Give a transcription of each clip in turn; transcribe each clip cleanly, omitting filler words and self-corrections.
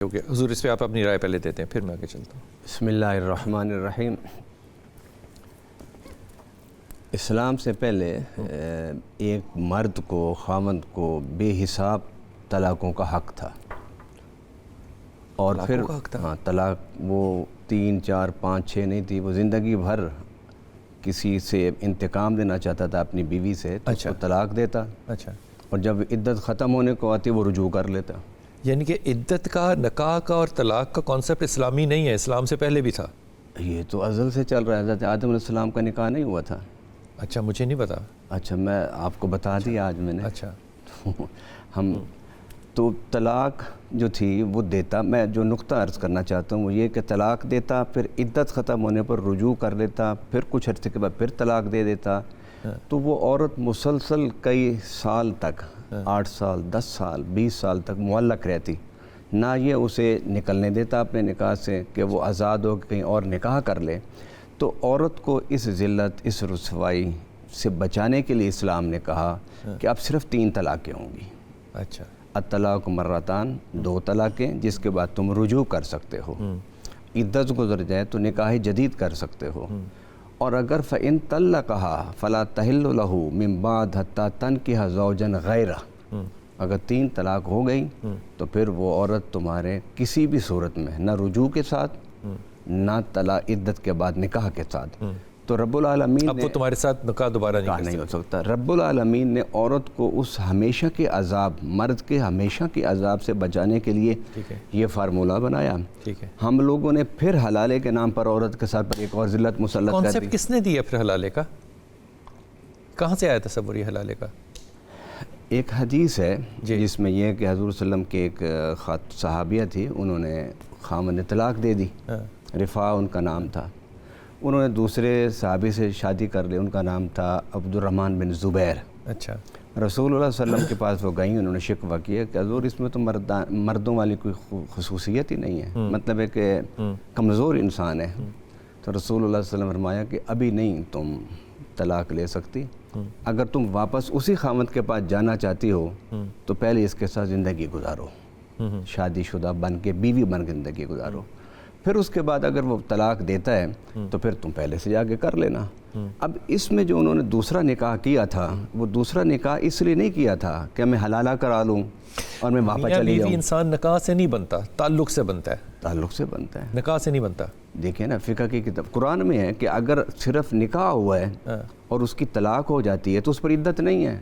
حضور اس پہ آپ اپنی رائے پہلے دیتے ہیں، پھر میں آگے چلتا ہوں۔ بسم اللہ الرحمن الرحیم۔ اسلام سے پہلے ایک مرد کو، خاوند کو بے حساب طلاقوں کا حق تھا، اور پھر ہاں طلاق وہ 3 4 5 6 نہیں تھی، وہ زندگی بھر کسی سے انتقام دینا چاہتا تھا اپنی بیوی سے تو اس کو طلاق دیتا، اور جب عدت ختم ہونے کو آتی وہ رجوع کر لیتا۔ یعنی کہ عدت کا، نکاح کا اور طلاق کا کانسیپٹ اسلامی نہیں ہے، اسلام سے پہلے بھی تھا؟ یہ تو ازل سے چل رہا ہے، حضرت آدم علیہ السلام کا نکاح نہیں ہوا تھا؟ اچھا، مجھے نہیں پتا۔ اچھا، میں آپ کو بتا دیا آج میں نے۔ اچھا، ہم تو طلاق جو تھی وہ دیتا، میں جو نقطہ عرض کرنا چاہتا ہوں وہ یہ کہ طلاق دیتا، پھر عدت ختم ہونے پر رجوع کر لیتا، پھر کچھ عرصے کے بعد پھر طلاق دے دیتا، تو وہ عورت مسلسل کئی سال تک، 8 سال 10 سال 20 سال تک معلق رہتی، نہ یہ اسے نکلنے دیتا اپنے نکاح سے کہ وہ آزاد ہو کہ کہیں اور نکاح کر لے۔ تو عورت کو اس ذلت، اس رسوائی سے بچانے کے لیے اسلام نے کہا کہ اب صرف 3 طلاقیں ہوں گی۔ اچھا، الطلاق مرتان، 2 طلاقیں جس کے بعد تم رجوع کر سکتے ہو، عدت گزر جائے تو نکاح جدید کر سکتے ہو، اور اگر فَإِن طَلَّقَهَا فَلَا تَحِلُّ لَهُ مِن بَعْدُ حَتَّى تَنكِحَ زَوْجًا غَيْرَهُ۔ اگر 3 طلاق ہو گئی تو پھر وہ عورت تمہارے کسی بھی صورت میں، نہ رجوع کے ساتھ نہ طلاق عدت کے بعد نکاح کے ساتھ، تو رب العالمین اب وہ تمہارے ساتھ نکاح دوبارہ نہیں ہو سکتا۔ رب العالمین نے عورت کو اس ہمیشہ کے عذاب، مرد کے ہمیشہ کے عذاب سے بچانے کے لیے یہ فارمولہ بنایا۔ ہم لوگوں نے پھر حلالے کے نام پر عورت کے ساتھ ایک اور ذلت مسلط کر دی۔ کانسیپٹ کس نے دیا پھر حلالے کا؟ کہاں سے آیا تصور یہ حلالے کا؟ ایک حدیث ہے جس میں یہ کہ حضور صلی اللہ علیہ وسلم کے ایک صحابیہ تھی، انہوں نے خامن نے طلاق دے دی، رفاع ان کا نام تھا، انہوں نے دوسرے صحابی سے شادی کر لی، ان کا نام تھا عبد الرحمن بن زبیر۔ اچھا، رسول اللہ صلی اللہ علیہ وسلم کے پاس وہ گئیں، انہوں نے شکوہ کیا کہ حضور اس میں تو مردوں والی کوئی خصوصیت ہی نہیں ہے، مطلب ہے کہ کمزور انسان ہے۔ تو رسول اللہ صلی اللہ علیہ وسلم نے فرمایا کہ ابھی نہیں تم طلاق لے سکتی، اگر تم واپس اسی خاوند کے پاس جانا چاہتی ہو تو پہلے اس کے ساتھ زندگی گزارو، شادی شدہ بن کے، بیوی بن کے زندگی گزارو، پھر اس کے بعد اگر وہ طلاق دیتا ہے تو پھر تم پہلے سے جا کے کر لینا۔ اب اس میں جو انہوں نے دوسرا نکاح کیا تھا، وہ دوسرا نکاح اس لیے نہیں کیا تھا کہ میں حلالہ کرا لوں اور میں واپس چلی جاؤں۔ انسان نکاح سے نہیں بنتا، تعلق سے بنتا ہے۔ تعلق سے بنتا ہے، نکاح سے نہیں بنتا۔ دیکھیں نا، فقہ کی کتاب قرآن میں ہے کہ اگر صرف نکاح ہوا ہے اور اس کی طلاق ہو جاتی ہے تو اس پر عدت نہیں ہے۔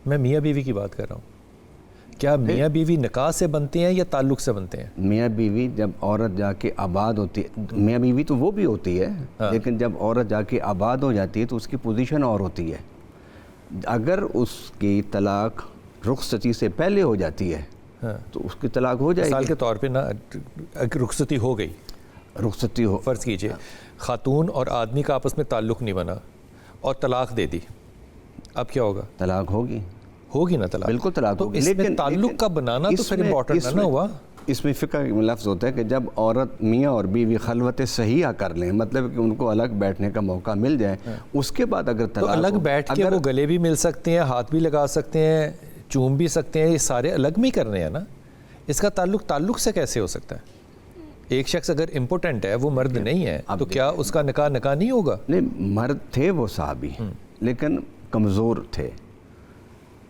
میں میاں بیوی کی بات کر رہا ہوں، کیا میاں بیوی نکاح سے بنتے ہیں یا تعلق سے بنتے ہیں؟ میاں بیوی جب عورت جا کے آباد ہوتی ہے، میاں بیوی تو وہ بھی ہوتی ہے، لیکن جب عورت جا کے آباد ہو جاتی ہے تو اس کی پوزیشن اور ہوتی ہے۔ اگر اس کی طلاق رخصتی سے پہلے ہو جاتی ہے تو اس کی طلاق ہو جائے گی۔ مثال کے طور پہ نا، رخصتی ہو گئی، رخصتی ہو، فرض کیجئے خاتون اور آدمی کا آپس میں تعلق نہیں بنا اور طلاق دے دی، اب کیا ہوگا؟ طلاق ہوگی نا طلاق، بالکل طلاق ہوگی، لیکن تعلق کا بنانا تو پھر امپورٹنٹ نہ ہوا۔ اس میں فقہ کا لفظ ہوتا ہے کہ جب عورت، میاں اور بیوی خلوت صحیحہ کر لیں، مطلب کہ ان کو الگ بیٹھنے کا موقع مل جائے، اس کے بعد اگر طلاق تو الگ بیٹھ کے وہ گلے بھی مل سکتے ہیں، ہاتھ بھی لگا سکتے ہیں، چوم بھی سکتے ہیں، یہ سارے الگ میں کرنے ہیں نا۔ اس کا تعلق سے کیسے ہو سکتا ہے؟ ایک شخص اگر امپورٹنٹ ہے، وہ مرد نہیں ہے، تو کیا اس کا نکاح نہیں ہوگا؟ نہیں، مرد تھے وہ صحابی، لیکن کمزور تھے۔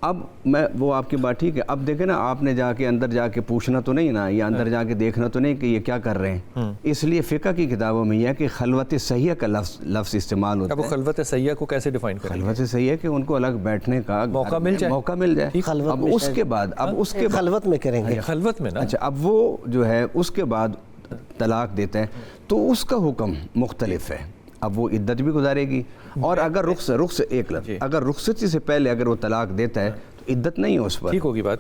اب میں وہ آپ کی بات ٹھیک ہے، اب دیکھیں نا، آپ نے جا کے اندر جا کے پوچھنا تو نہیں نا، یا اندر جا کے دیکھنا تو نہیں کہ یہ کیا کر رہے ہیں، اس لیے فقہ کی کتابوں میں یہ ہے کہ خلوت صحیحہ کا لفظ استعمال ہوتا ہے۔ اب وہ خلوت صحیحہ کو کیسے ڈیفائن کریں؟ خلوت صحیحہ کہ ان کو الگ بیٹھنے کا موقع مل جائے، اب اس کے بعد خلوت میں کریں گے، خلوت میں نا۔ اچھا، اب وہ جو ہے اس کے بعد طلاق دیتا ہے تو اس کا حکم مختلف ہے، اب وہ عدت بھی گزارے گی، اور اگر اگر رخصتی سے پہلے اگر وہ طلاق دیتا ہے تو عدت نہیں ہے اس پر، ٹھیک ہوگی بات۔